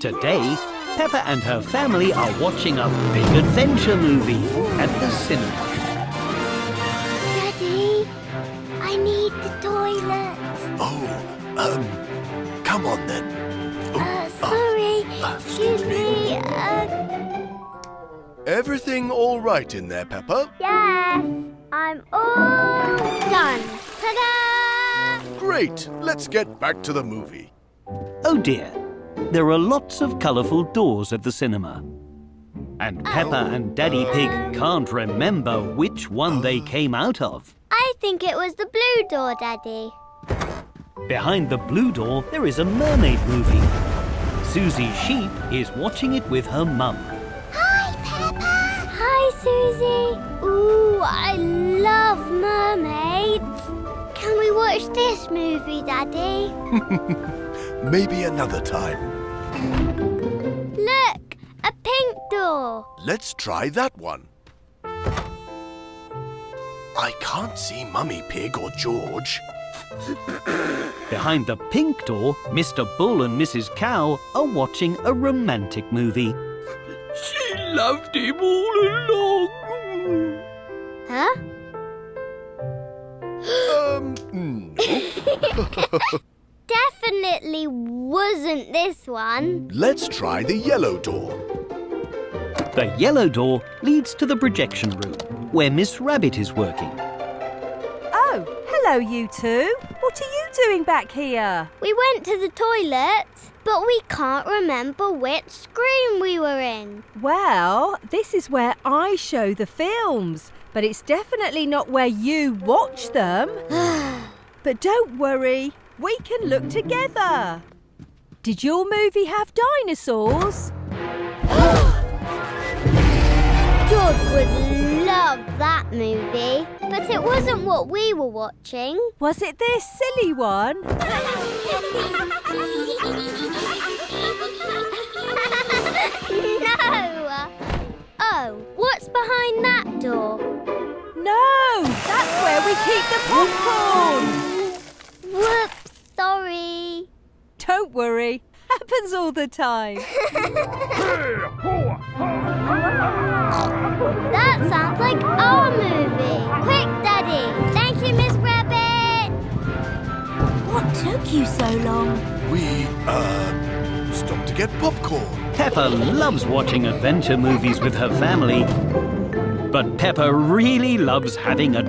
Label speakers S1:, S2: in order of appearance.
S1: Today, Peppa and her family are watching a big adventure movie at the cinema.
S2: Daddy, I need the toilet.
S3: Come on then.
S2: Sorry, excuse me.
S3: Everything all right in there, Peppa?
S2: Yes, I'm all done. Ta-da!
S3: Great, let's get back to the movie.
S1: Oh dear, there are lots of colourful doors at the cinema. And Peppa and Daddy Pig can't remember which one they came out of.
S2: I think it was the blue door, Daddy.
S1: Behind the blue door, there is a mermaid movie. Susie Sheep is watching it with her mum.
S2: Hi, Peppa. Hi, Susie. Ooh, I love mermaids. Can we watch this movie, Daddy?
S3: Maybe another time.
S2: Look, a pink door.
S3: Let's try that one. I can't see Mummy Pig or George.
S1: Behind the pink door, Mr. Bull and Mrs. Cow are watching a romantic movie. She loved him all along.
S2: Huh?
S3: No.
S2: Definitely wasn't this one.
S3: Let's try the yellow door.
S1: The yellow door leads to the projection room, where Miss Rabbit is working.
S4: Oh, hello you two. What are you doing back here?
S2: We went to the toilet, but we can't remember which screen we were in.
S4: Well, this is where I show the films, but it's definitely not where you watch them. But don't worry, we can look together. Did your movie have dinosaurs?
S2: George would love that movie, but it wasn't what we were watching.
S4: Was it this silly one?
S2: No! Oh, what's behind that door?
S4: No, that's where we keep the popcorn.
S2: Whoops, sorry.
S4: Don't worry, happens all the time.
S2: That sounds like our movie. Quick, Daddy. Thank you, Miss Rabbit.
S4: What took you so long?
S3: We, stopped to get popcorn.
S1: Peppa loves watching adventure movies with her family. But Peppa really loves having a